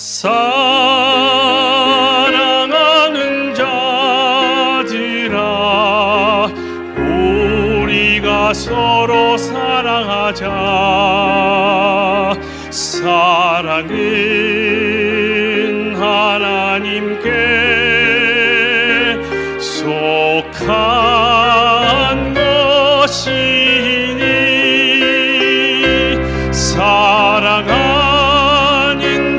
사랑하는 자들아, 우리가 서로 사랑하자. 사랑은 하나님께 속한 것이니 사랑하는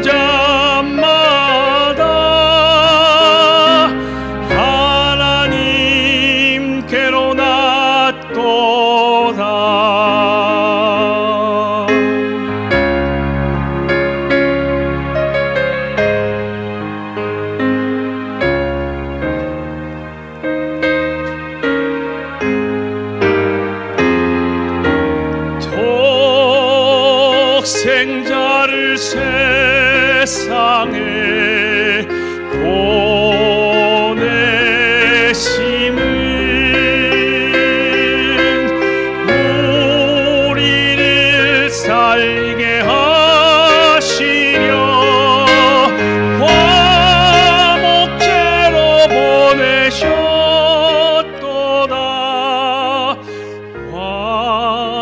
자마다 하나님께로 낫도다. 독생자를 세상에 보내심은 우리를 살게 하시려 화목제로 보내셨도다.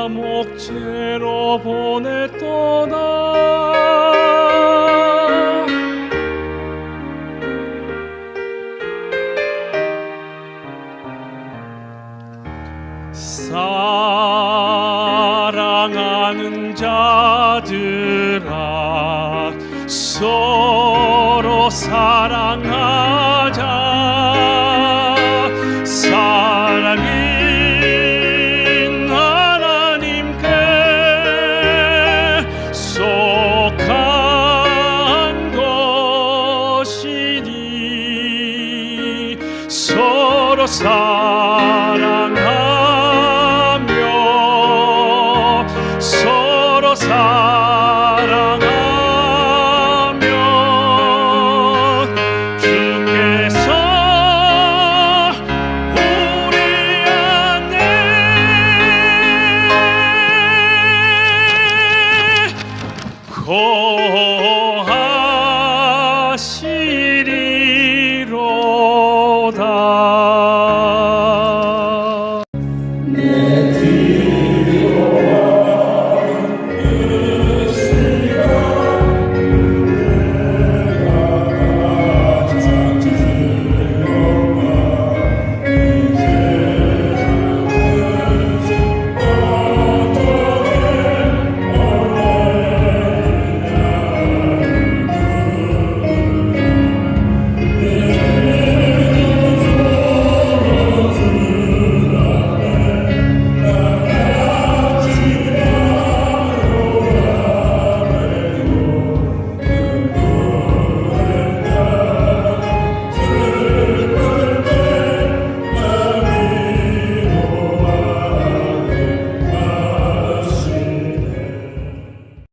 화목제로 보냈도다. 사랑하는 자들아, 서로 사랑하자. 사랑은 하나님께 속한 것이니 서로 사랑하며 서로 사랑하며 주께서 우리 안에 거하시리로다.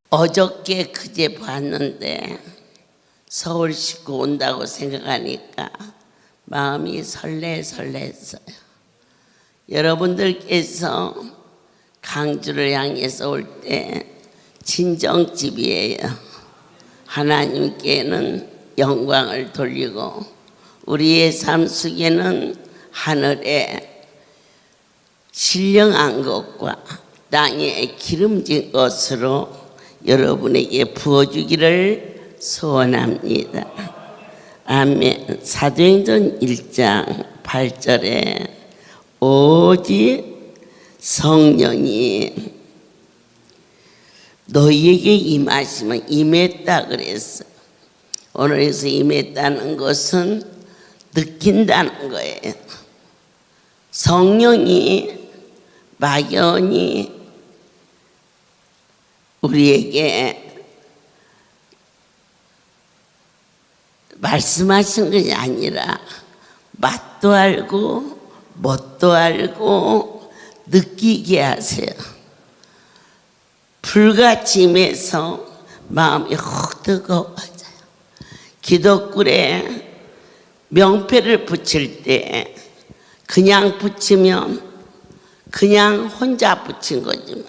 어저께 그제 봤는데 서울 싣고 온다고 생각하니까 마음이 설레설레했어요. 여러분들께서 강주를 향해서 올 때 친정집이에요. 하나님께는 영광을 돌리고 우리의 삶 속에는 하늘에 신령한 것과 땅에 기름진 것으로 여러분에게 부어주기를 소원합니다. 아멘. 사도행전 1장 8절에 오직 성령이 너희에게 임하시면 임했다 그랬어요. 오늘에서 임했다는 것은 느낀다는 거예요. 성령이 막연히 우리에게 말씀하신 것이 아니라 맛도 알고 멋도 알고 느끼게 하세요. 불같이 임해서 마음이 확 뜨거워져요. 기독굴에 명패를 붙일 때 그냥 붙이면 그냥 혼자 붙인 거지만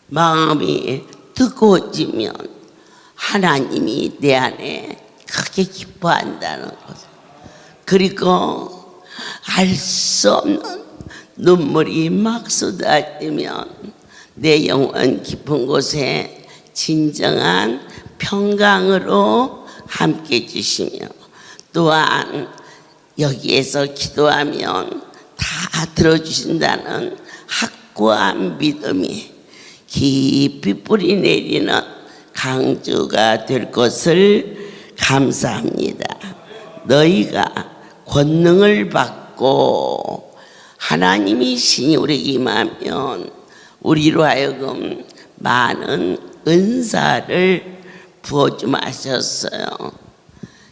마음이 뜨거워지면 하나님이 내 안에 크게 기뻐한다는 것. 그리고 알 수 없는 눈물이 막 쏟아지면 내 영혼 깊은 곳에 진정한 평강으로 함께 해주시며, 또한 여기에서 기도하면 다 들어주신다는 확고한 믿음이 깊이 뿌리 내리는 강주가 될 것을 감사합니다. 너희가 권능을 받고 하나님이 신이 우리에게 임하면 우리로 하여금 많은 은사를 부어주마 하셨어요.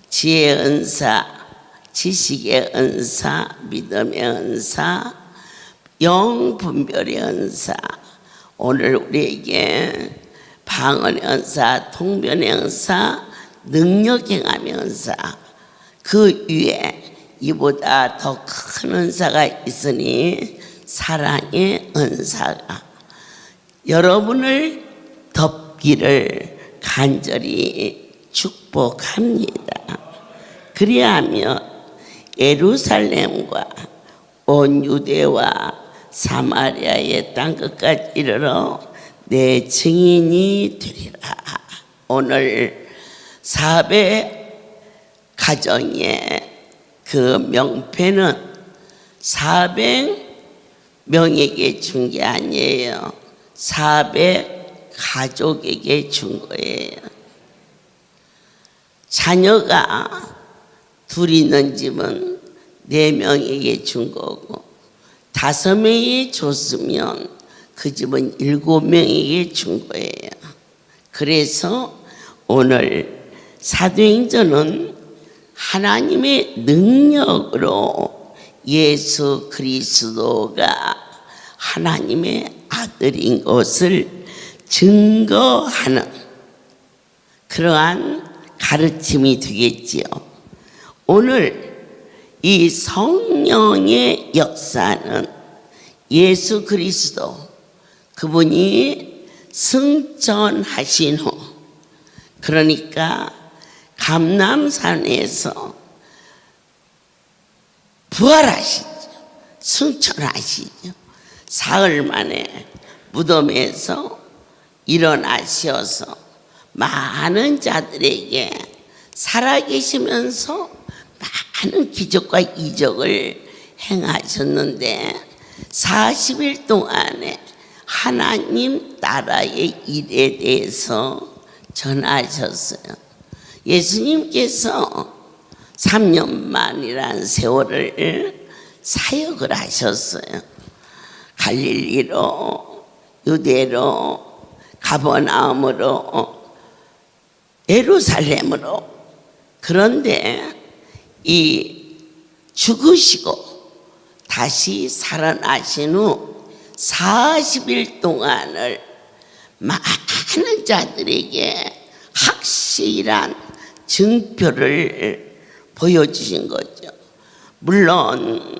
지혜의 은사, 지식의 은사, 믿음의 은사, 영분별의 은사, 오늘 우리에게 방언의 은사, 통변의 은사, 능력행함의 은사, 그 위에 이보다 더 큰 은사가 있으니 사랑의 은사가 여러분을 덮기를 간절히 축복합니다. 그리하면 예루살렘과 온 유대와 사마리아의 땅끝까지 이르러 내 증인이 되리라. 오늘 400 가정의 그 명패는 400명에게 준 게 아니에요. 400 가족에게 준 거예요. 자녀가 둘 있는 집은 4명에게 준 거고, 5명이 줬으면 그 집은 7명에게 준 거예요. 그래서 오늘 사도행전은 하나님의 능력으로 예수 그리스도가 하나님의 아들인 것을 증거하는 그러한 가르침이 되겠지요. 오늘 이 성령의 역사는 예수 그리스도 그분이 승천하신 후, 그러니까 감람산에서 부활하시죠. 승천하시죠. 사흘 만에 무덤에서 일어나셔서 많은 자들에게 살아계시면서 많은 기적과 이적을 행하셨는데 40일 동안에 하나님 나라의 일에 대해서 전하셨어요. 예수님께서 3년만이라는 세월을 사역을 하셨어요. 갈릴리로, 유대로, 가버나움으로, 예루살렘으로. 그런데 이 죽으시고 다시 살아나신 후 40일 동안을 많은 자들에게 확실한 증표를 보여주신 거죠. 물론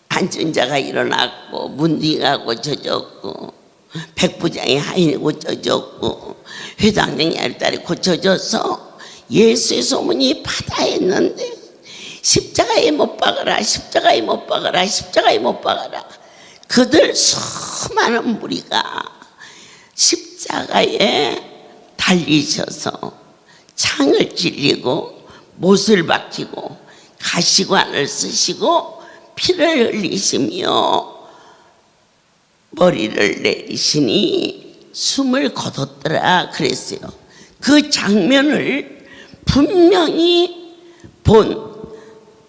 앉은 자가 일어났고, 문둥이가 고쳐졌고, 백부장이 하인이 고쳐졌고, 회당장이 알딸이 고쳐져서 예수의 소문이 바다했는데, 십자가에 못 박아라, 십자가에 못 박아라, 십자가에 못 박아라. 그들 수많은 무리가 십자가에 달리셔서 창을 찔리고 못을 박히고 가시관을 쓰시고 피를 흘리시며 머리를 내리시니 숨을 거뒀더라 그랬어요. 그 장면을 분명히 본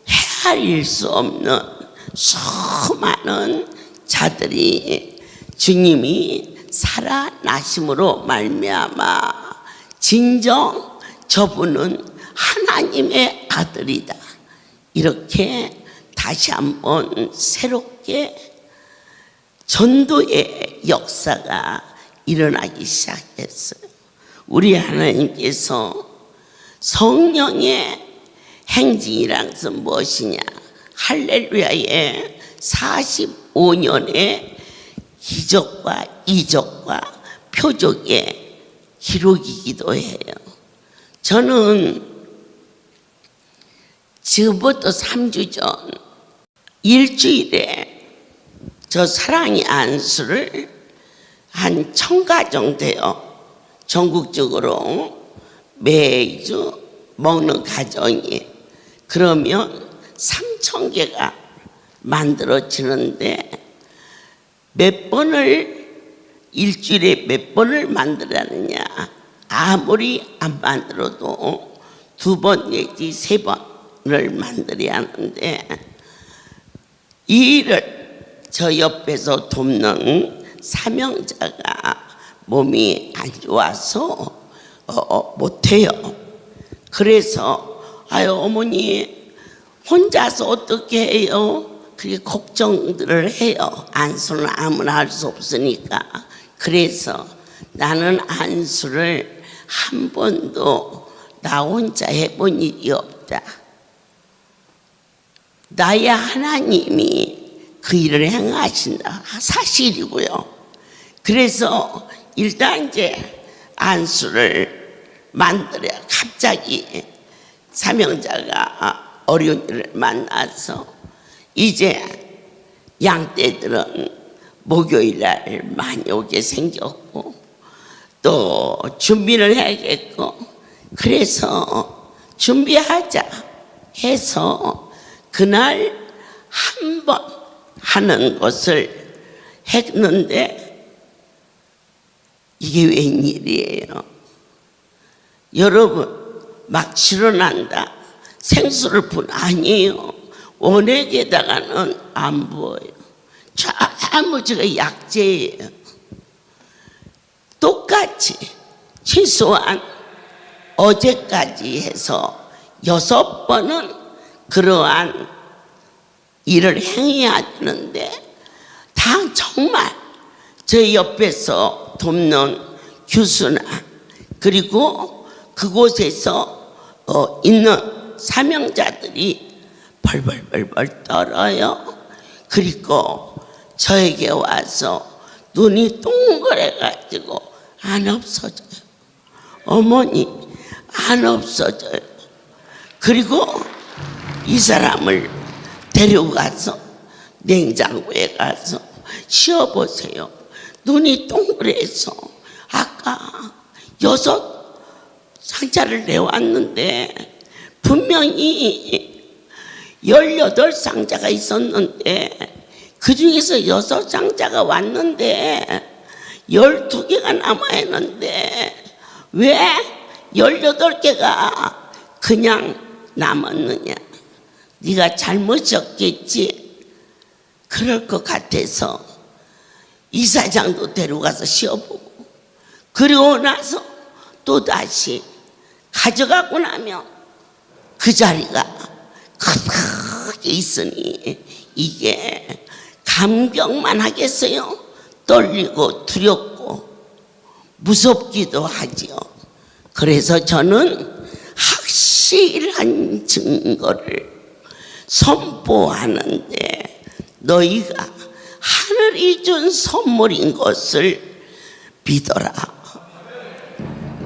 헤아릴 수 없는 수많은 자들이 주님이 살아나심으로 말미암아 진정 저분은 하나님의 아들이다, 이렇게 다시 한번 새롭게 전도의 역사가 일어나기 시작했어요. 우리 하나님께서 성령의 행진이란 것은 무엇이냐? 할렐루야의 45년의 기적과 이적과 표적의 기록이기도 해요. 저는 지금부터 3주 전 일주일에 저 사랑의 안수를 한 1000가정 되어 전국적으로 매주 먹는 가정이 그러면 3000개가 만들어지는데 몇 번을 일주일에 몇 번을 만들었느냐, 아무리 안 만들어도 2번 내지 3번을 만들어야 하는데 이 일을 저 옆에서 돕는 사명자가 몸이 안 좋아서 못해요. 그래서 아유 어머니 혼자서 어떻게 해요? 그렇게 걱정들을 해요. 안수는 아무나 할 수 없으니까. 그래서 나는 안수를 한 번도 나 혼자 해본 일이 없다. 나의 하나님이 그 일을 행하신다. 사실이고요. 그래서 일단 이제 안수를 만들어야 갑자기 사명자가 어려운 일을 만나서 이제 양떼들은 목요일날 많이 오게 생겼고 또 준비를 해야겠고 그래서 준비하자 해서 그날 한 번 하는 것을 했는데 이게 웬일이에요. 여러분 막 실어난다 생수를 분 아니에요. 원액에다가는 안 보여요. 좌무지가 약재예요. 똑같이 최소한 어제까지 해서 6번은 그러한 일을 행해야 되는데 다 정말 저 옆에서 돕는 교수나 그리고 그곳에서 있는 사명자들이 벌벌벌벌 떨어요. 그리고 저에게 와서 눈이 동그래가지고 안 없어져요. 어머니 안 없어져요. 그리고 이 사람을 데려가서 냉장고에 가서 쉬어보세요. 눈이 동그래서 아까 6상자를 내왔는데 분명히 18상자가 있었는데 그 중에서 6상자가 왔는데 12개가 남아있는데 왜 18개가 그냥 남았느냐. 네가 잘못이었겠지. 그럴 것 같아서 이사장도 데려가서 쉬어보고 그리고 나서 또다시 가져가고 나면 그 자리가 크게 있으니 이게 감격만 하겠어요? 떨리고 두렵고 무섭기도 하지요. 그래서 저는 확실한 증거를 선포하는데 너희가 하늘이 준 선물인 것을 믿어라.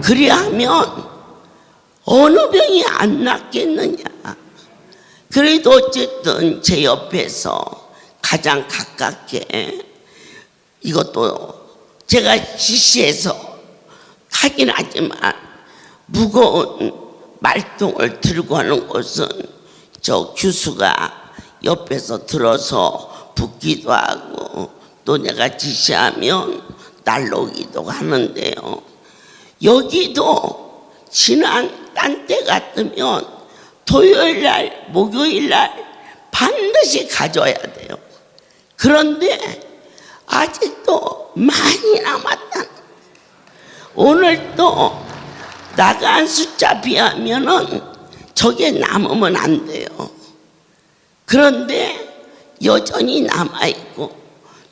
그리하면 어느 병이 안 낫겠느냐. 그래도 어쨌든 제 옆에서 가장 가깝게 이것도 제가 지시해서 하긴 하지만 무거운 말똥을 들고 하는 것은 저 교수가 옆에서 들어서 붓기도 하고 또 내가 지시하면 날라오기도 하는데요. 여기도 지난 딴 때 같으면 토요일날 목요일날 반드시 가져야 돼요. 그런데 아직도 많이 남았다. 오늘 또 나간 숫자 비하면은 저게 남으면 안 돼요. 그런데 여전히 남아있고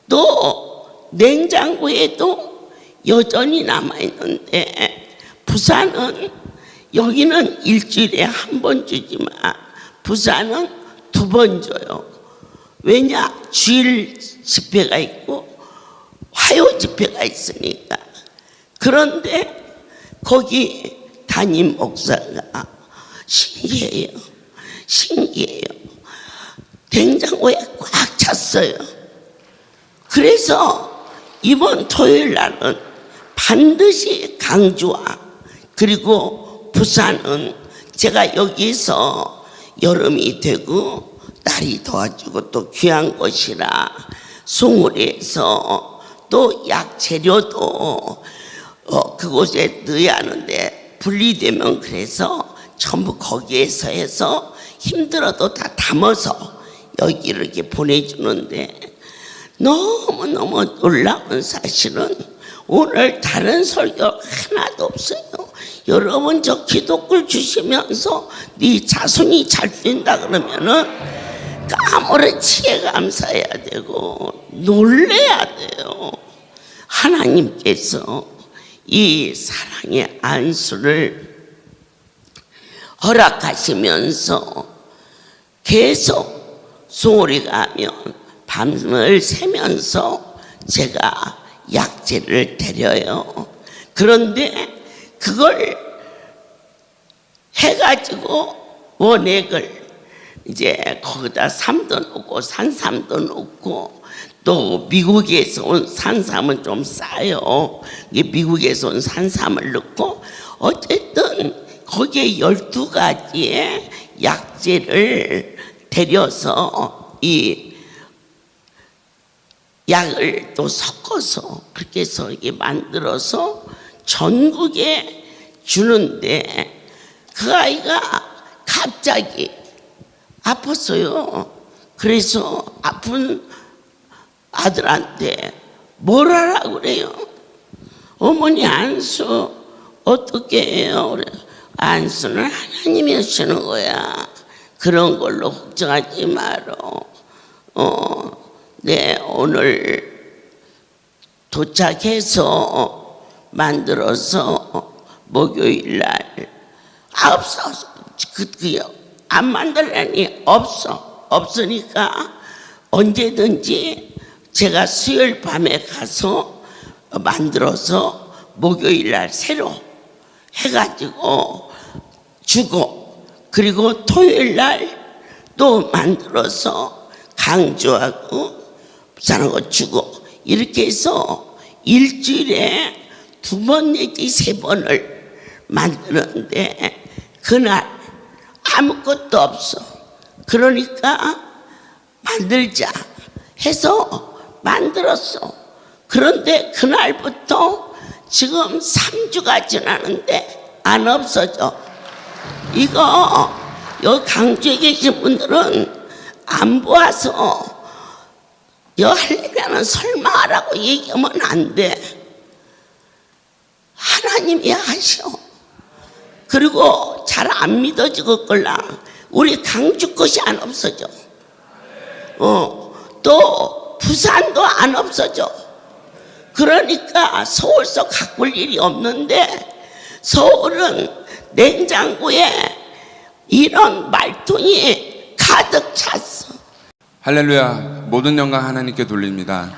또 냉장고에도 여전히 남아있는데 부산은 여기는 일주일에 한 번 주지만 부산은 2번 줘요. 왜냐? 주일 집회가 있고 화요 집회가 있으니까. 그런데 거기 담임 목사가 신기해요. 신기해요. 냉장고에 꽉 찼어요. 그래서 이번 토요일 날은 반드시 강주와 그리고 부산은 제가 여기서 여름이 되고 날이 더워지고 또 귀한 곳이라 송우리에서 또 약 재료도 그곳에 넣어야 하는데 분리되면 그래서 전부 거기에서 해서 힘들어도 다 담아서 여기 이렇게 보내주는데 너무너무 놀라운 사실은 오늘 다른 설교 하나도 없어요. 여러분 저 기도글 주시면서 네 자손이 잘 된다 그러면은 까무러치게 감사해야 되고 놀래야 돼요. 하나님께서 이 사랑의 안수를 허락하시면서 계속 송오리가 하면 밤을 새면서 제가 약재를 드려요. 그런데 그걸 해가지고 원액을 이제 거기다 삼도 넣고 산삼도 넣고 또 미국에서 온 산삼은 좀 싸요. 미국에서 온 산삼을 넣고 어쨌든 거기에 12가지의 약재를 데려서 이 약을 또 섞어서 그렇게 해서 이게 만들어서 전국에 주는데 그 아이가 갑자기 아팠어요. 그래서 아픈 아들한테 뭘 하라고 그래요? 어머니 안수 어떻게 해요? 그래. 안수는 하나님이 하시는 거야. 그런 걸로 걱정하지 말어. 네, 오늘 도착해서 만들어서 목요일 날 없어. 그게요. 안 만들라니 없으니까 언제든지 제가 수요일 밤에 가서 만들어서 목요일 날 새로 해가지고 주고 그리고 토요일 날 또 만들어서 강조하고 부산하고 주고 이렇게 해서 일주일에 2번 내지 3번을 만드는데 그날 아무것도 없어. 그러니까 만들자 해서 만들었어. 그런데 그날부터 지금 3주가 지나는데 안 없어져. 이거 여기 강주에 계신 분들은 안 보아서 여 하려면 설마 하라고 얘기하면 안 돼. 하나님이 하셔. 그리고 잘 안 믿어지고 걸라. 우리 강주 것이 안 없어져. 또 부산도 안 없어져. 그러니까 서울서 갖고 올 일이 없는데 서울은 냉장고에 이런 말통이 가득 찼어. 할렐루야. 모든 영광 하나님께 돌립니다.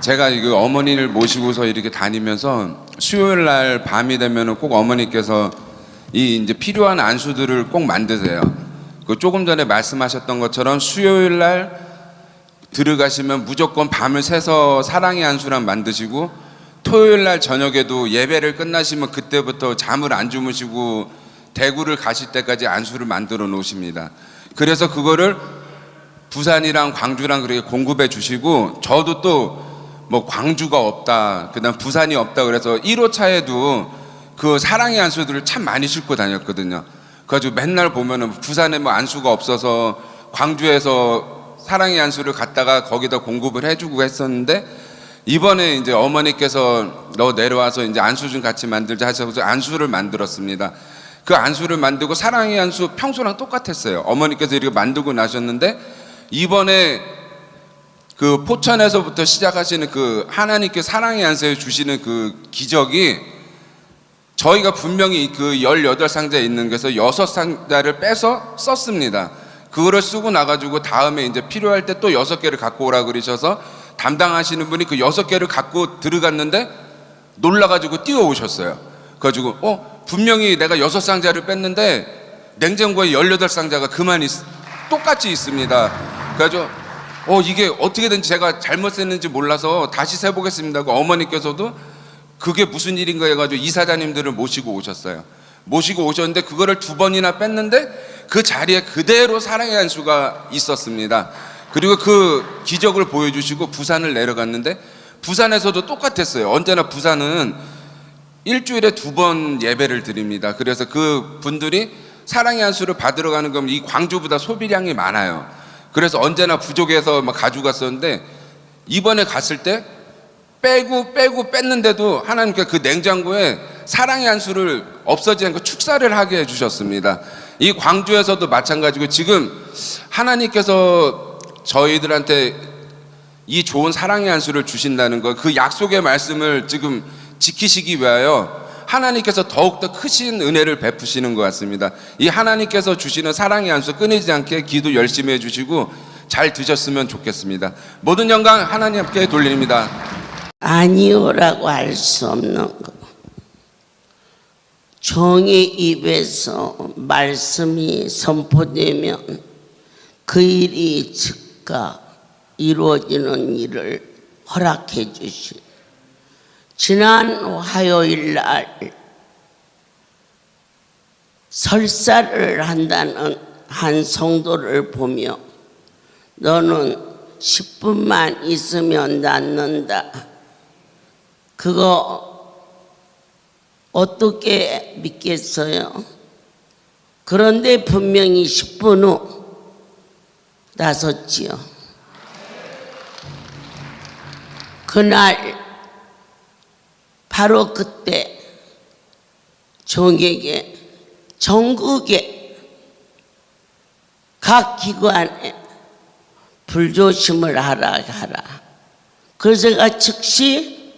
제가 이거 어머니를 모시고서 이렇게 다니면서 수요일 날 밤이 되면은 꼭 어머니께서 이 이제 필요한 안수들을 꼭 만드세요. 그 조금 전에 말씀하셨던 것처럼 수요일 날 들어가시면 무조건 밤을 새서 사랑의 안수랑 만드시고 토요일 날 저녁에도 예배를 끝나시면 그때부터 잠을 안 주무시고 대구를 가실 때까지 안수를 만들어 놓으십니다. 그래서 그거를 부산이랑 광주랑 그렇게 공급해 주시고 저도 또 뭐 광주가 없다 그다음 부산이 없다 그래서 1호차에도 그 사랑의 안수들을 참 많이 싣고 다녔거든요. 그래가지고 맨날 보면은 부산에 뭐 안수가 없어서 광주에서 사랑의 안수를 갖다가 거기다 공급을 해주고 했었는데 이번에 이제 어머니께서 너 내려와서 이제 안수 좀 같이 만들자 하셔서 안수를 만들었습니다. 그 안수를 만들고 사랑의 안수 평소랑 똑같았어요. 어머니께서 이렇게 만들고 나셨는데 이번에 그 포천에서부터 시작하시는 그 하나님께 사랑의 안수에 주시는 그 기적이 저희가 분명히 그 18상자에 있는 것에서 6상자를 빼서 썼습니다. 그거를 쓰고 나가지고 다음에 이제 필요할 때 또 6개를 갖고 오라 그러셔서 담당하시는 분이 그 6개를 갖고 들어갔는데 놀라가지고 뛰어오셨어요. 그래가지고 분명히 내가 6상자를 뺐는데 냉장고에 18상자가 똑같이 있습니다. 그래서 이게 어떻게든지 제가 잘못 셌는지 몰라서 다시 세보겠습니다 하고 어머니께서도 그게 무슨 일인가 해가지고 이사장님들을 모시고 오셨어요. 모시고 오셨는데 그거를 2번이나 뺐는데 그 자리에 그대로 사랑의 한 수가 있었습니다. 그리고 그 기적을 보여주시고 부산을 내려갔는데 부산에서도 똑같았어요. 언제나 부산은 일주일에 2번 예배를 드립니다. 그래서 그 분들이 사랑의 한 수를 받으러 가는 건 이 광주보다 소비량이 많아요. 그래서 언제나 부족해서 막 가져갔었는데 이번에 갔을 때 빼고 뺐는데도 하나님께 그 냉장고에 사랑의 한 수를 없어지지 않고 축사를 하게 해주셨습니다. 이 광주에서도 마찬가지고 지금 하나님께서 저희들한테 이 좋은 사랑의 한 수를 주신다는 것, 그 약속의 말씀을 지금 지키시기 위하여 하나님께서 더욱더 크신 은혜를 베푸시는 것 같습니다. 이 하나님께서 주시는 사랑의 한 수 끊이지 않게 기도 열심히 해주시고 잘 드셨으면 좋겠습니다. 모든 영광 하나님께 돌립니다. 아니오라고 할 수 없는 것. 종의 입에서 말씀이 선포되면 그 일이 즉각 이루어지는 일을 허락해 주시. 지난 화요일 날 설사를 한다는 한 성도를 보며 너는 10분만 있으면 낫는다. 그거 어떻게 믿겠어요? 그런데 분명히 10분 후 나섰지요. 그날 바로 그때 종에게 전국의 각 기관에 불조심을 하라. 그래서 제가 즉시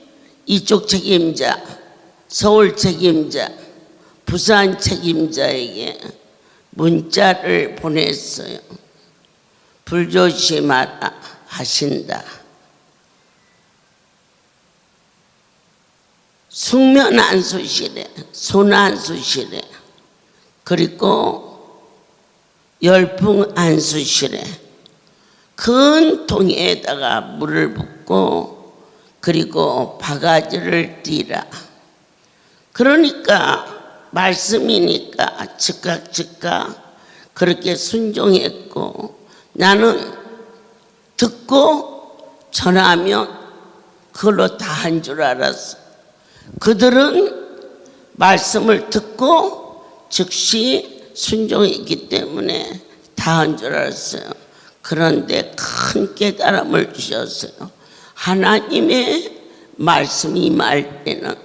이쪽 책임자, 서울 책임자, 부산 책임자에게 문자를 보냈어요. 불조심하라 하신다. 숙면 안수실에, 손 안수실에, 그리고 열풍 안수실에 큰 통에다가 물을 붓고 그리고 바가지를 띠라. 그러니까 말씀이니까 즉각 그렇게 순종했고, 나는 듣고 전하면 그걸로 다 한 줄 알았어. 그들은 말씀을 듣고 즉시 순종했기 때문에 다 한 줄 알았어요. 그런데 큰 깨달음을 주셨어요. 하나님의 말씀이 임할 때는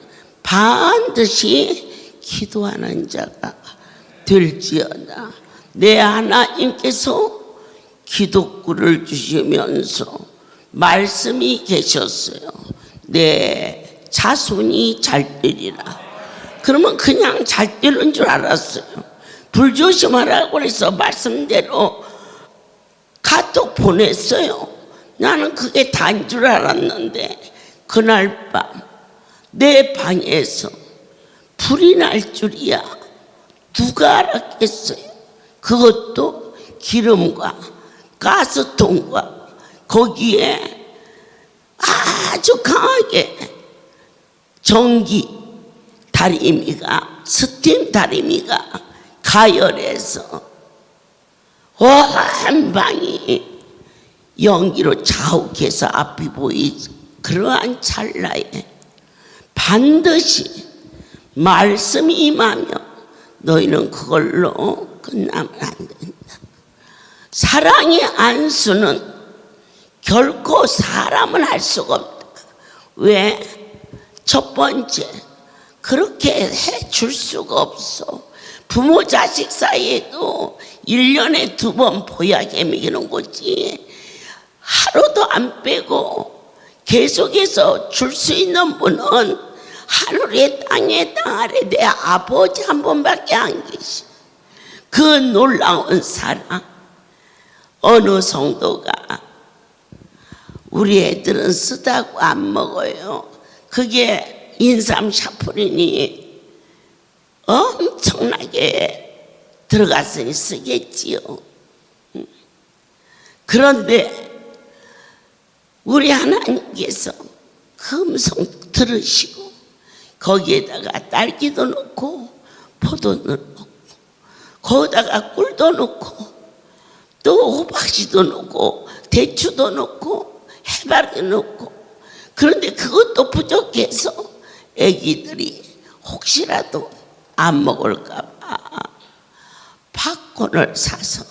반드시 기도하는 자가 될지어다. 내 하나님께서 기도구를 주시면서 말씀이 계셨어요. 내 자손이 잘 되리라. 그러면 그냥 잘 되는 줄 알았어요. 불조심하라고 해서 말씀대로 카톡 보냈어요. 나는 그게 다인 줄 알았는데 그날 밤 내 방에서 불이 날 줄이야 누가 알았겠어요. 그것도 기름과 가스통과 거기에 아주 강하게 전기 다리미가, 스팀 다리미가 가열해서 온 방이 연기로 자욱해서 앞이 보이지. 그러한 찰나에 반드시 말씀이 임하며 너희는 그걸로 끝나면 안 된다. 사랑의 안수는 결코 사람은 할 수가 없다. 왜? 첫 번째, 그렇게 해줄 수가 없어. 부모 자식 사이에도 1년에 2번 보약에 먹이는 거지. 하루도 안 빼고 계속해서 줄 수 있는 분은 하늘의 땅에 땅 아래 내 아버지 한 번밖에 안 계시. 그 놀라운 사랑. 어느 성도가 우리 애들은 쓰다고 안 먹어요. 그게 인삼 샤프린이 엄청나게 들어갔으니 쓰겠지요. 그런데 우리 하나님께서 그 음성 들으시고 거기에다가 딸기도 넣고 포도도 넣고 거기다가 꿀도 넣고 또 호박씨도 넣고 대추도 넣고 해바라기 넣고, 그런데 그것도 부족해서 애기들이 혹시라도 안 먹을까 봐 팝콘을 사서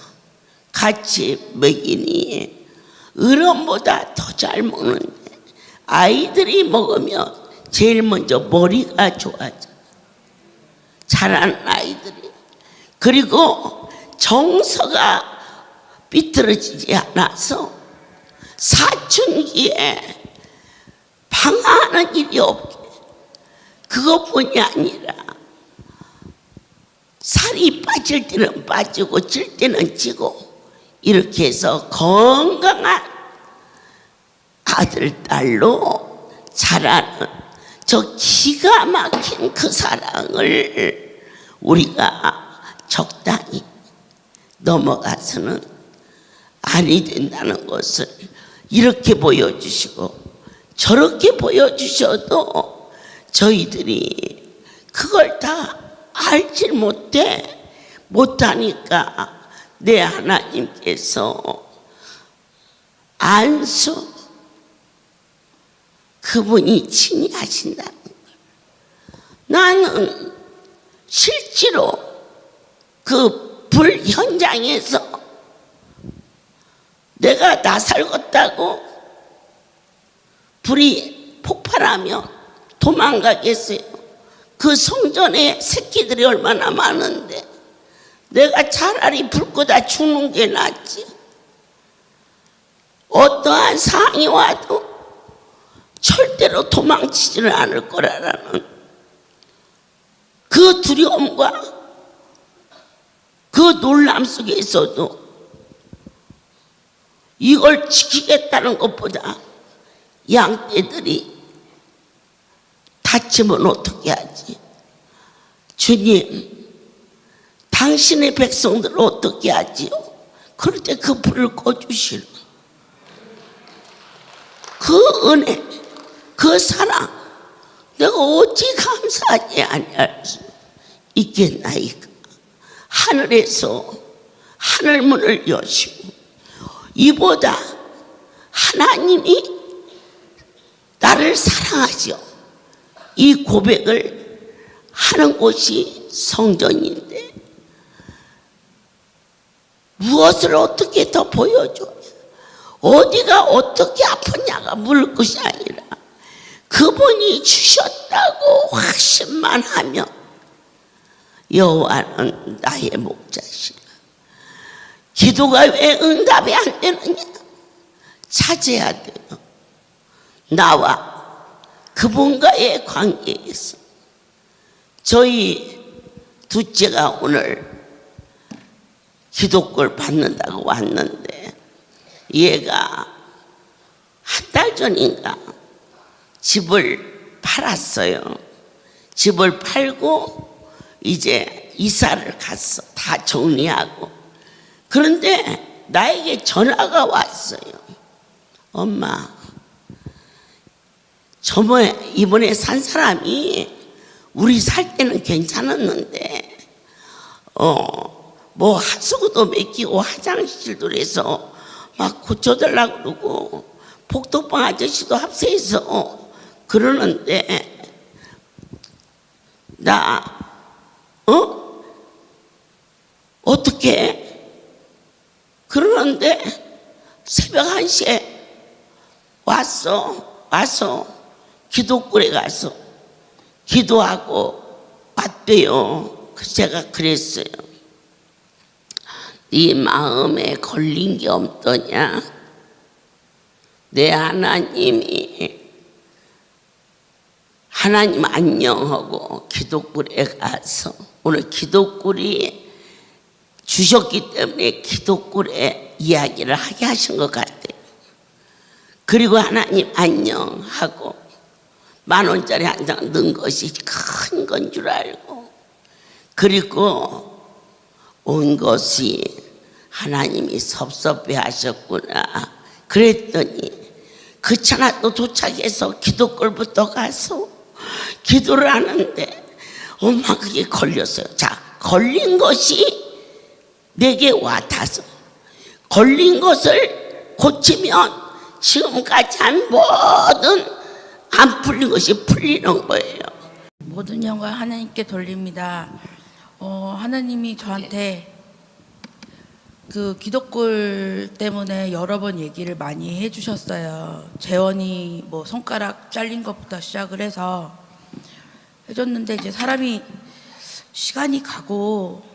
같이 먹이니 어른보다 더 잘 먹는데 아이들이 먹으면 제일 먼저 머리가 좋아져. 자라는 아이들이. 그리고 정서가 삐뚤어지지 않아서 사춘기에 방황하는 일이 없게, 그것뿐이 아니라 살이 빠질 때는 빠지고 찔 때는 찌고 이렇게 해서 건강한 아들, 딸로 자라는 저 기가 막힌 그 사랑을 우리가 적당히 넘어가서는 아니 된다는 것을 이렇게 보여주시고 저렇게 보여주셔도 저희들이 그걸 다 알질 못하니까 내 하나님께서 안수 그분이 친히 하신다는 걸. 나는 실제로 그 불 현장에서 내가 다 살겠다고 불이 폭발하면 도망가겠어요? 그 성전에 새끼들이 얼마나 많은데 내가 차라리 불 끄다 죽는 게 낫지. 어떠한 상황이 와도 절대로 도망치지는 않을 거라는 그 두려움과 그 놀람 속에서도 이걸 지키겠다는 것보다 양떼들이 다치면 어떻게 하지? 주님, 당신의 백성들을 어떻게 하지요? 그럴 때 그 불을 꺼주시는 그 은혜, 그 사랑, 내가 어찌 감사하지 아니할 수 있겠나이까. 하늘에서 하늘문을 여시고 이보다 하나님이 나를 사랑하죠. 이 고백을 하는 곳이 성전인데 무엇을 어떻게 더 보여줘? 어디가 어떻게 아프냐가 물을 것이 아니라 그분이 주셨다고 확신만 하면 여호와는 나의 목자시라. 기도가 왜 응답이 안 되느냐? 찾아야 돼요. 나와 그분과의 관계에서. 저희 둘째가 오늘 기도꼴 받는다고 왔는데 얘가 한 달 전인가 집을 팔았어요. 집을 팔고 이제 이사를 갔어. 다 정리하고. 그런데 나에게 전화가 왔어요. 엄마, 이번에 산 사람이 우리 살 때는 괜찮았는데 뭐 하수구도 맡기고 화장실도 해서 막 고쳐달라고 그러고 복덕방 아저씨도 합세해서 그러는데 나 어떻게 그러는데 새벽 1시에 와서 기도굴에 가서 기도하고 왔대요. 제가 그랬어요. 네 마음에 걸린 게 없더냐? 내 하나님이 하나님 안녕하고 기도굴에 가서 오늘 기도굴이 주셨기 때문에 기도굴에 이야기를 하게 하신 것 같아요. 그리고 하나님 안녕하고 10,000원짜리 한 장 넣은 것이 큰 건 줄 알고, 그리고 온 것이 하나님이 섭섭해 하셨구나. 그랬더니 그 차나 또 도착해서 기도골부터 가서 기도를 하는데 엄마 그게 걸렸어요. 자, 걸린 것이 내게 와닿아서 걸린 것을 고치면 지금까지 한 모든 안 풀린 것이 풀리는 거예요. 모든 영광 하나님께 돌립니다. 하나님이 저한테 그 기도골 때문에 여러 번 얘기를 많이 해주셨어요. 재원이 뭐 손가락 잘린 것부터 시작을 해서 해줬는데 이제 사람이 시간이 가고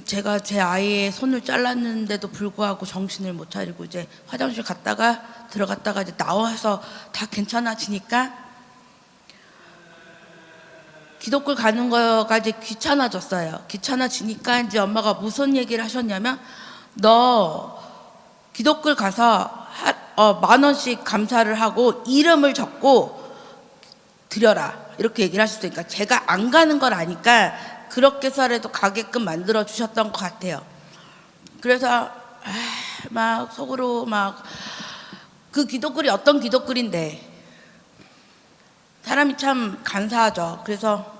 제가 제 아이의 손을 잘랐는데도 불구하고 정신을 못 차리고 이제 화장실 갔다가 들어갔다가 이제 나와서 다 괜찮아지니까 기도골 가는 거가 이제 귀찮아졌어요. 귀찮아지니까 이제 엄마가 무슨 얘기를 하셨냐면 너 기도골 가서 10,000원씩 감사를 하고 이름을 적고 드려라 이렇게 얘기를 하셨으니까 제가 안 가는 걸 아니까 그렇게 해서라도 가게끔 만들어 주셨던 것 같아요. 그래서 막 속으로 막 그 기도글이 어떤 기도글인데 사람이 참 간사하죠. 그래서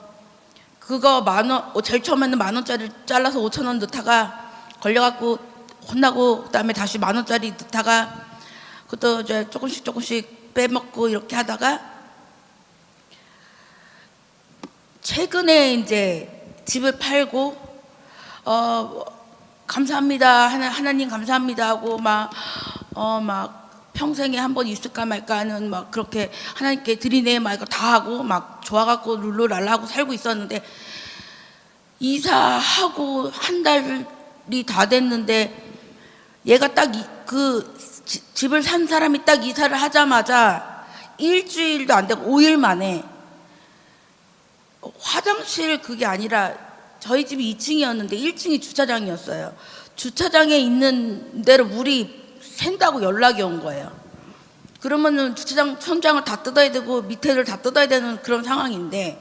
그거 10,000원, 제일 처음에는 10,000원짜리 잘라서 5,000원 넣다가 걸려갖고 혼나고 그다음에 다시 10,000원짜리 넣다가 그것도 이제 조금씩 빼먹고 이렇게 하다가 최근에 이제 집을 팔고 감사합니다 하나님 감사합니다 하고 막 평생에 한 번 있을까 말까 하는 막 그렇게 하나님께 드리네 막 이거 다 하고 막 좋아갖고 룰루랄라 하고 살고 있었는데 이사하고 한 달이 다 됐는데 얘가 딱 그 집을 산 사람이 딱 이사를 하자마자 일주일도 안 되고 5일 만에 화장실 그게 아니라 저희 집이 2층이었는데 1층이 주차장이었어요. 주차장에 있는 데로 물이 샌다고 연락이 온 거예요. 그러면은 주차장 천장을 다 뜯어야 되고 밑에를 다 뜯어야 되는 그런 상황인데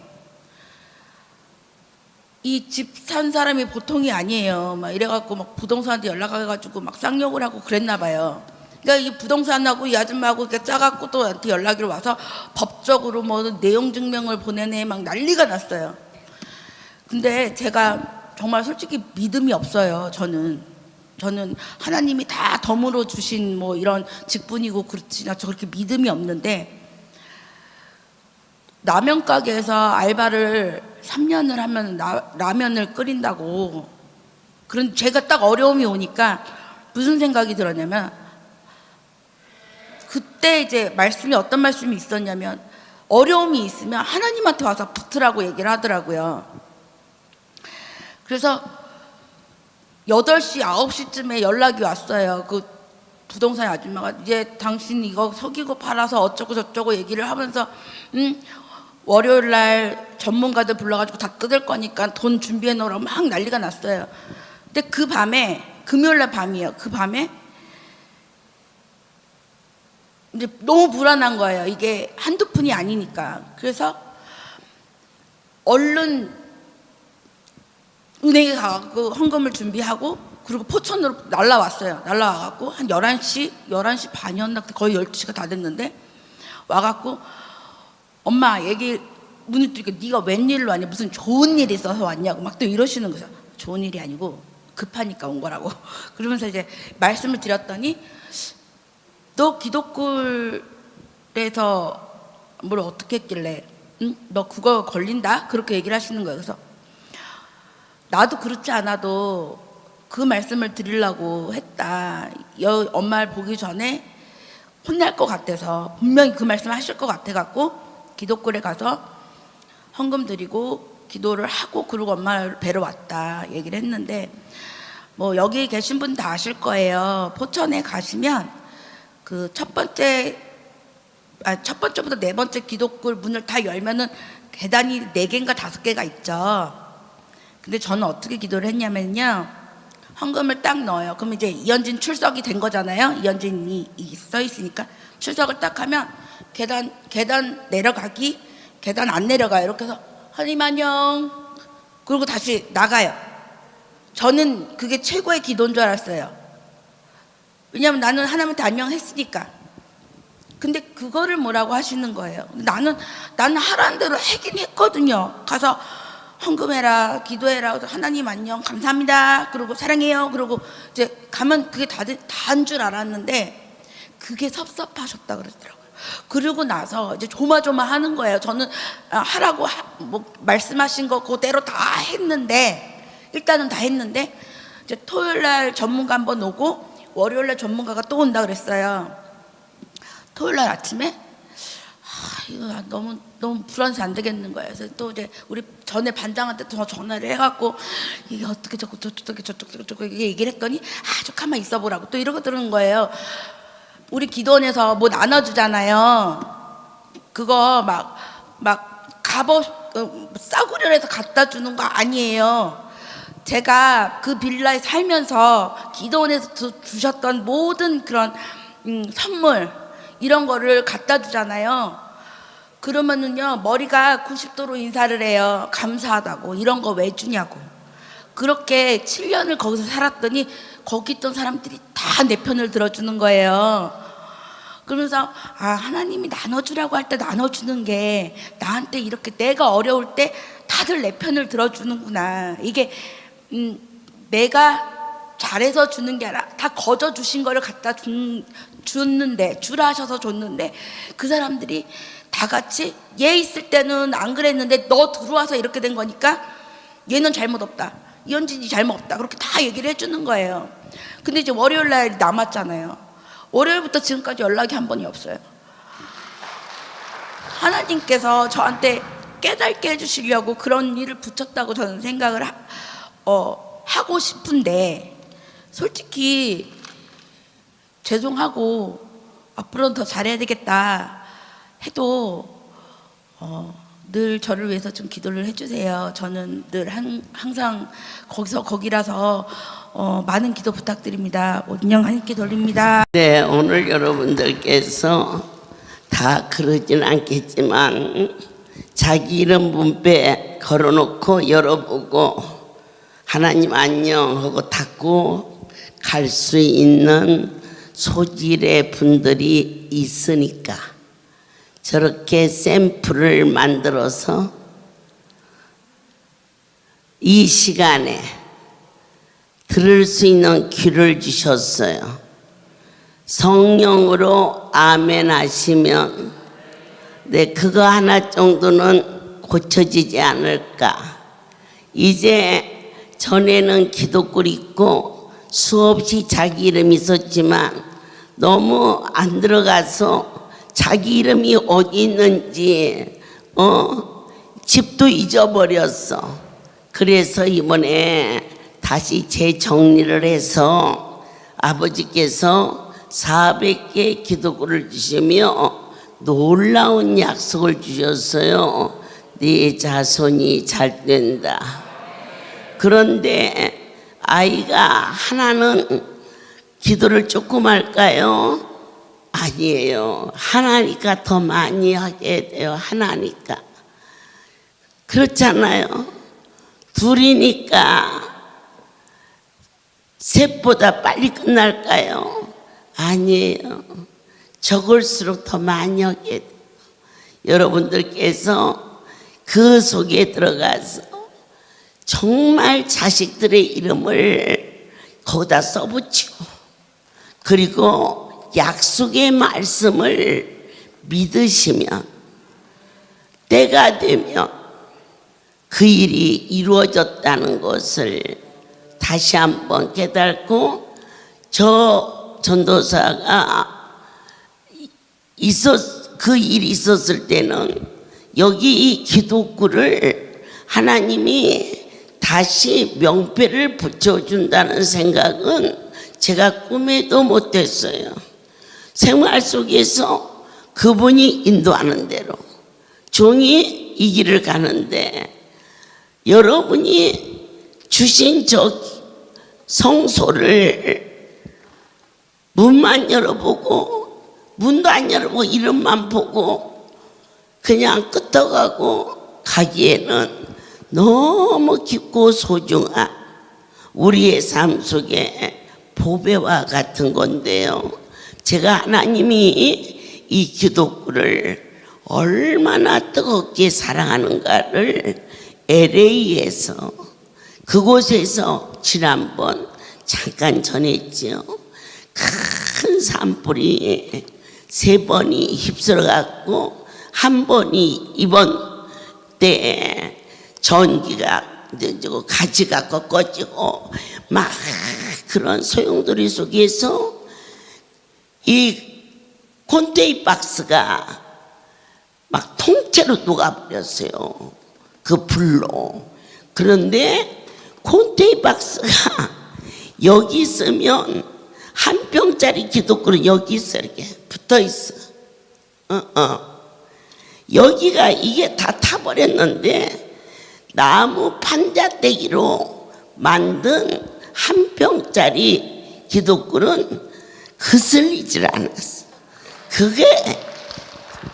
이 집 산 사람이 보통이 아니에요. 막 이래갖고 막 부동산한테 연락해가지고 막 쌍욕을 하고 그랬나 봐요. 그러니까 이 부동산하고 이 아줌마하고 이렇게 짜갖고 또 한테 연락이 와서 법적으로 뭐 내용 증명을 보내네 막 난리가 났어요. 근데 제가 정말 솔직히 믿음이 없어요. 저는 하나님이 다 덤으로 주신 뭐 이런 직분이고 그렇지나 저 그렇게 믿음이 없는데 라면 가게에서 알바를 3년을 하면 라면을 끓인다고 그런 제가 딱 어려움이 오니까 무슨 생각이 들었냐면 그때 이제 말씀이 어떤 말씀이 있었냐면 어려움이 있으면 하나님한테 와서 붙으라고 얘기를 하더라고요. 그래서 8시, 9시쯤에 연락이 왔어요. 그 부동산 아줌마가 이제 당신 이거 석이고 팔아서 어쩌고 저쩌고 얘기를 하면서 월요일 날 전문가들 불러가지고 다 뜯을 거니까 돈 준비해 놓으라고 막 난리가 났어요. 근데 그 밤에 금요일 날 밤이에요. 그 밤에 이제 너무 불안한 거예요. 이게 한두 푼이 아니니까. 그래서 얼른 은행에 가갖고 헌금을 준비하고 그리고 포천으로 날라왔어요. 날라와갖고 한 11시 반이었나 거의 12시가 다 됐는데 와갖고 엄마 얘기 문을 뜨니까 네가 웬일로 왔냐 무슨 좋은 일이 있어서 왔냐고 막 또 이러시는 거죠. 좋은 일이 아니고 급하니까 온 거라고. 그러면서 이제 말씀을 드렸더니 너 기독골에서 뭘 어떻게 했길래 너 그거 걸린다? 그렇게 얘기를 하시는 거예요. 그래서 나도 그렇지 않아도 그 말씀을 드리려고 했다. 엄마를 보기 전에 혼날 것 같아서 분명히 그 말씀 하실 것 같아갖고 기독골에 가서 헌금 드리고 기도를 하고 그리고 엄마를 뵈러 왔다 얘기를 했는데 뭐 여기 계신 분 다 아실 거예요. 포천에 가시면 그 첫 번째부터 네 번째 기독골 문을 다 열면은 계단이 4개인가 5개가 있죠. 근데 저는 어떻게 기도를 했냐면요. 헌금을 딱 넣어요. 그럼 이제 이현진 출석이 된 거잖아요. 이현진이 써 있으니까 출석을 딱 하면 계단 내려가기, 계단 안 내려가요. 이렇게 해서 하나님 안녕. 그리고 다시 나가요. 저는 그게 최고의 기도인 줄 알았어요. 왜냐면 나는 하나님한테 안녕했으니까. 근데 그거를 뭐라고 하시는 거예요. 나는 하라는 대로 하긴 했거든요. 가서 헌금해라, 기도해라, 하나님 안녕, 감사합니다, 그리고 사랑해요, 그리고 이제 가면 그게 다인 줄 알았는데 그게 섭섭하셨다 그러더라고요. 그러고 나서 이제 조마조마하는 거예요. 저는 하라고 뭐 말씀하신 거 그대로 다 했는데, 일단은 다 했는데 이제 토요일 날 전문가 한번 오고 월요일 날 전문가가 또 온다 그랬어요. 토요일 날 아침에 이거 너무 불안해서 안 되겠는 거예요. 그래서 또 이제 우리 전에 반장한테 더 전화를 해갖고 이게 어떻게 저거 이게 얘기를 했더니 좀 가만 있어 보라고 또 이러고 들은 거예요. 우리 기도원에서 뭐 나눠주잖아요. 그거 막 갑옷 싸구려로 해서 갖다 주는 거 아니에요. 제가 그 빌라에 살면서 기도원에서 주셨던 모든 그런 선물 이런 거를 갖다 주잖아요. 그러면은요 머리가 90도로 인사를 해요. 감사하다고. 이런 거 왜 주냐고. 그렇게 7년을 거기서 살았더니 거기 있던 사람들이 다 내 편을 들어주는 거예요. 그러면서 하나님이 나눠주라고 할 때 나눠주는 게 나한테 이렇게 내가 어려울 때 다들 내 편을 들어주는구나. 이게 내가 잘해서 주는 게 아니라 다 거저 주신 거를 갖다 줬는데, 주라 하셔서 줬는데 그 사람들이 다 같이 얘 있을 때는 안 그랬는데 너 들어와서 이렇게 된 거니까 얘는 잘못 없다, 이현진이 잘못 없다, 그렇게 다 얘기를 해주는 거예요. 근데 이제 월요일 날 남았잖아요. 월요일부터 지금까지 연락이 한 번이 없어요. 하나님께서 저한테 깨닫게 해주시려고 그런 일을 붙였다고 저는 생각을 하고 싶은데, 솔직히 죄송하고 앞으로는 더 잘해야 되겠다 해도 늘 저를 위해서 좀 기도를 해주세요. 저는 늘 항상 거기라서 많은 기도 부탁드립니다. 운영 하나님께 돌립니다. 네, 오늘 여러분들께서 다 그러진 않겠지만 자기 이름 문패 걸어놓고 열어보고 하나님 안녕 하고 닫고 갈 수 있는 소질의 분들이 있으니까 저렇게 샘플을 만들어서 이 시간에 들을 수 있는 귀를 주셨어요. 성령으로 아멘 하시면 그거 하나 정도는 고쳐지지 않을까. 이제 전에는 기도글 있고 수없이 자기 이름이 있었지만 너무 안 들어가서 자기 이름이 어디 있는지 집도 잊어버렸어. 그래서 이번에 다시 재정리를 해서 아버지께서 400개 기도글을 주시며 놀라운 약속을 주셨어요. 네 자손이 잘 된다. 그런데 아이가 하나는 기도를 조금 할까요? 아니에요. 하나니까 더 많이 하게 돼요. 하나니까. 그렇잖아요. 둘이니까 셋보다 빨리 끝날까요? 아니에요. 적을수록 더 많이 하게 돼요. 여러분들께서 그 속에 들어가서 정말 자식들의 이름을 거기다 써붙이고, 그리고 약속의 말씀을 믿으시면 때가 되면 그 일이 이루어졌다는 것을 다시 한번 깨닫고, 저 전도사가 그 일이 있었을 때는 여기 이 기도글을 하나님이 다시 명패를 붙여준다는 생각은 제가 꿈에도 못했어요. 생활 속에서 그분이 인도하는 대로 종이 이 길을 가는데, 여러분이 주신 저 성소를 문만 열어보고 문도 안 열어보고 이름만 보고 그냥 끄떡하고 가기에는 너무 깊고 소중한 우리의 삶 속에 보배와 같은 건데요. 제가 하나님이 이 기독교를 얼마나 뜨겁게 사랑하는가를 LA에서 그곳에서 지난번 잠깐 전했지요. 큰 산불이 3번이 휩쓸어 갖고 한 번이 이번 때 전기가 가지가 꺼지고 막 그런 소용돌이 속에서 이 콘테이 박스가 막 통째로 녹아버렸어요. 그 불로. 그런데 콘테이 박스가 여기 있으면 한 병짜리 기독교는 여기 있어. 이렇게 붙어 있어. 여기가 이게 다 타버렸는데 나무 판자떼기로 만든 한 병짜리 기독교는 거슬리질 않았어. 그게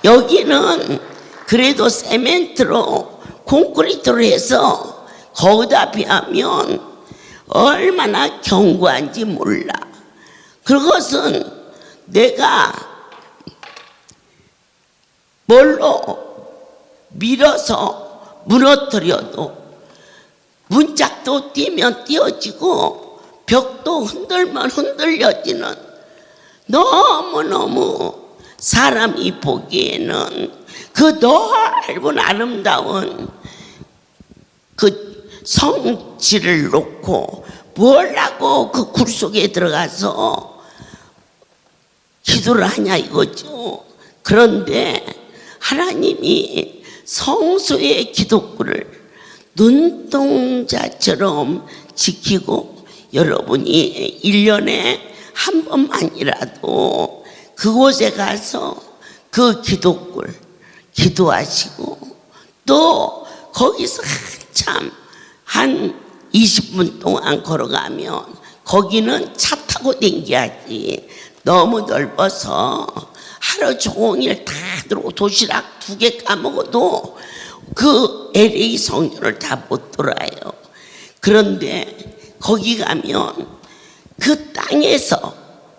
여기는 그래도 세멘트로 콘크리트로 해서 거기다 비하면 얼마나 견고한지 몰라. 그것은 내가 뭘로 밀어서 무너뜨려도 문짝도 뛰면 뛰어지고 벽도 흔들면 흔들려지는 너무너무 사람이 보기에는 그 넓은 아름다운 그 성지를 놓고 뭘 하고 그 굴 속에 들어가서 기도를 하냐 이거죠. 그런데 하나님이 성소의 기독교를 눈동자처럼 지키고 여러분이 1년에 한 번만이라도 그곳에 가서 그 기독교를 기도하시고 또 거기서 한참 한 20분 동안 걸어가면 거기는 차 타고 댕겨야지 너무 넓어서 하루 종일 다 들어오고 도시락 2개 까먹어도 그 LA 성전을 다 못 돌아요. 그런데 거기 가면 그 땅에서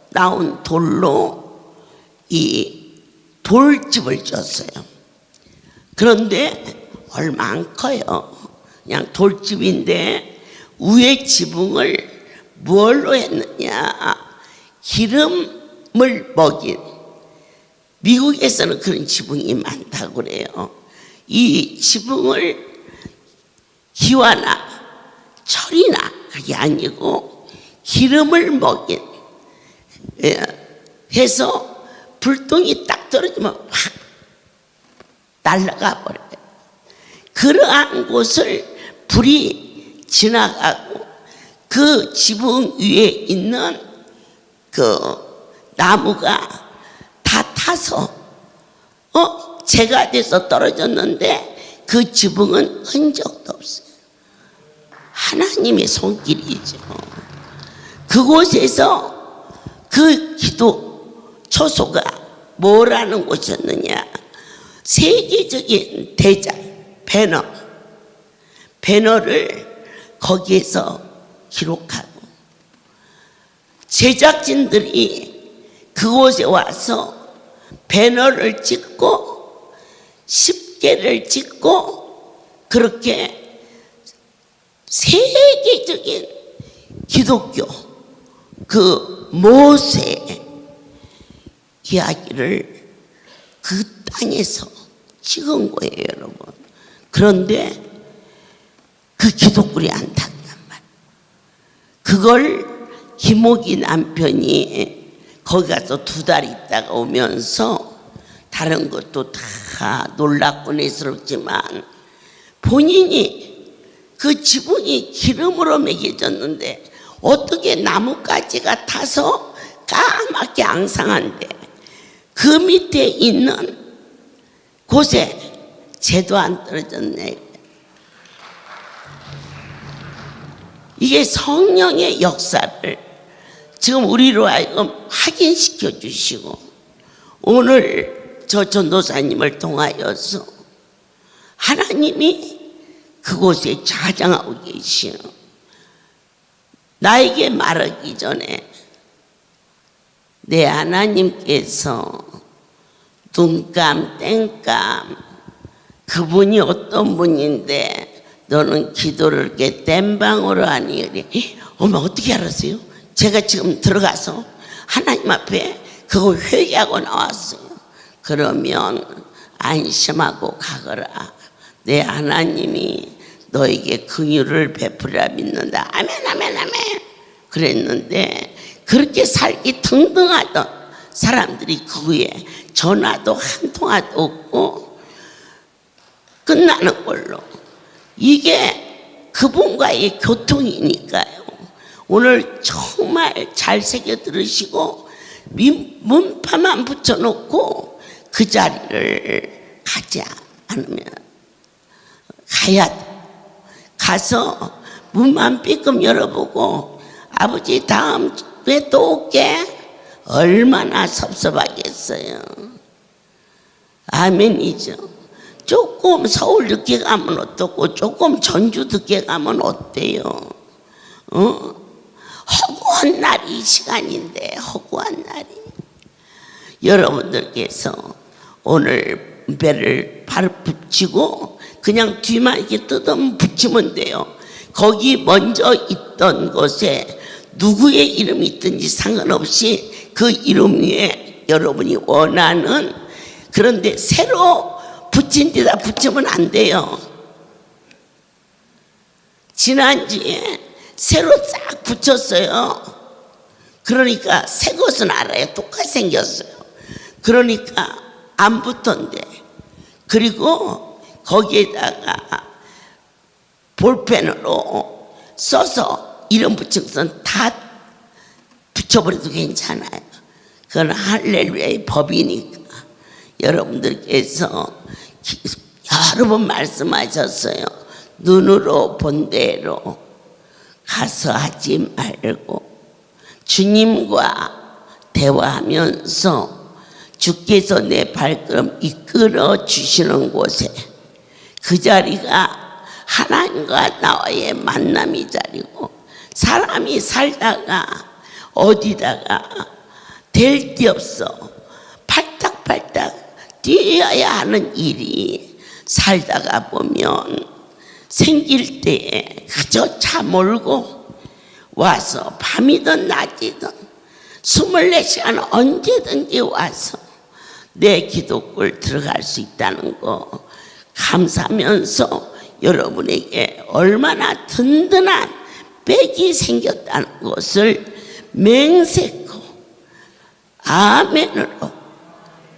나온 돌로 이 돌집을 졌어요. 그런데 얼마 안 커요. 그냥 돌집인데 위에 지붕을 뭘로 했느냐, 기름을 먹인, 미국에서는 그런 지붕이 많다고 그래요. 이 지붕을 기와나 철이나 그게 아니고 기름을 먹인 해서 불똥이 딱 떨어지면 확 날아가 버려요. 그러한 곳을 불이 지나가고 그 지붕 위에 있는 그 나무가 다 타서 재가 돼서 떨어졌는데 그 지붕은 흔적도 없어요. 하나님의 손길이죠. 그곳에서 그 기도 초소가 뭐라는 곳이었느냐, 세계적인 대작 배너를 거기에서 기록하고 제작진들이 그곳에 와서 배너를 찍고 10개를 찍고 그렇게 세계적인 기독교 그 모세 이야기를 그 땅에서 찍은 거예요, 여러분. 그런데 그 기독교리 안타깝단 말이에요. 그걸 김옥이 남편이 거기 가서 2달 있다가 오면서 다른 것도 다 놀랍고 내스럽지만 본인이 그 지붕이 기름으로 매겨졌는데 어떻게 나뭇가지가 타서 까맣게 앙상한데 그 밑에 있는 곳에 재도 안 떨어졌네. 이게 성령의 역사를 지금 우리로 하여금 확인시켜 주시고 오늘 저 전도사님을 통하여서 하나님이 그곳에 좌장하고 계시는 나에게 말하기 전에 내 하나님께서 눈감 땡감 그분이 어떤 분인데 너는 기도를 이렇게 땜방으로 하니 그래. 어머 어떻게 알았어요? 제가 지금 들어가서 하나님 앞에 그거 회개하고 나왔어요. 그러면 안심하고 가거라. 내 하나님이 너에게 긍휼을 베풀이라 믿는다. 아멘 아멘 아멘 그랬는데 그렇게 살기 등등하던 사람들이 그 후에 전화도 한 통화도 없고 끝나는 걸로. 이게 그분과의 교통이니까요. 오늘 정말 잘 새겨 들으시고 문파만 붙여놓고 그 자리를 가지 않으면 가야 돼. 가서 문만 삐끔 열어보고 아버지 다음 주에 또 올게. 얼마나 섭섭하겠어요. 아멘이죠. 조금 서울 늦게 가면 어떻고 조금 전주 늦게 가면 어때요? 허구한 날이 이 시간인데 허구한 날이. 여러분들께서 오늘 배를 바로 붙이고 그냥 뒤만 이렇게 뜯으면 붙이면 돼요. 거기 먼저 있던 곳에 누구의 이름이 있든지 상관없이 그 이름 위에 여러분이 원하는, 그런데 새로 붙인 데다 붙이면 안 돼요. 지난주에 새로 싹 붙였어요. 그러니까 새 것은 알아요. 똑같이 생겼어요. 그러니까 안 붙던데. 그리고 거기에다가 볼펜으로 써서 이름 붙인 것은 다 붙여버려도 괜찮아요. 그건 할렐루야의 법이니까. 여러분들께서 여러 번 말씀하셨어요. 눈으로 본 대로 가서 하지 말고 주님과 대화하면서 주께서 내 발걸음 이끌어 주시는 곳에, 그 자리가 하나님과 나와의 만남이 자리고, 사람이 살다가 어디다가 될 데 없어 팔딱팔딱 뛰어야 하는 일이 살다가 보면 생길 때에 그저 차 몰고 와서 밤이든 낮이든 24시간 언제든지 와서 내 기도골 들어갈 수 있다는 거 감사하면서 여러분에게 얼마나 든든한 백이 생겼다는 것을 맹세코 아멘으로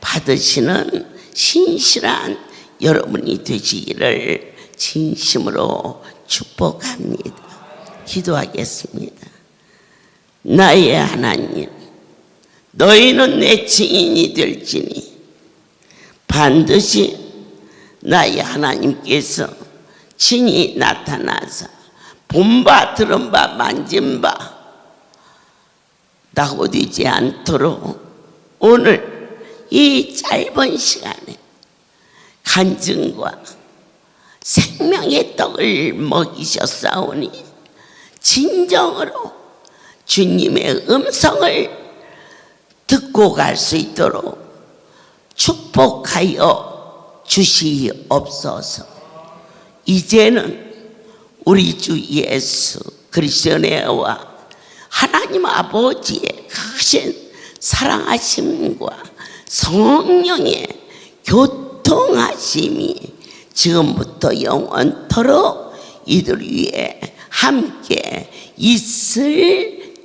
받으시는 신실한 여러분이 되시기를 진심으로 축복합니다. 기도하겠습니다. 나의 하나님, 너희는 내 증인이 될지니 반드시 나의 하나님께서 친히 나타나서 본바 들은바 만진바 낙오되지 않도록 오늘 이 짧은 시간에 간증과 생명의 떡을 먹이셨사오니 진정으로 주님의 음성을 듣고 갈 수 있도록 축복하여 주시옵소서. 이제는 우리 주 예수 그리스도의 은혜와 하나님 아버지의 크신 사랑하심과 성령의 교통하심이 지금부터 영원토록 이들 위에 함께 있을지어다.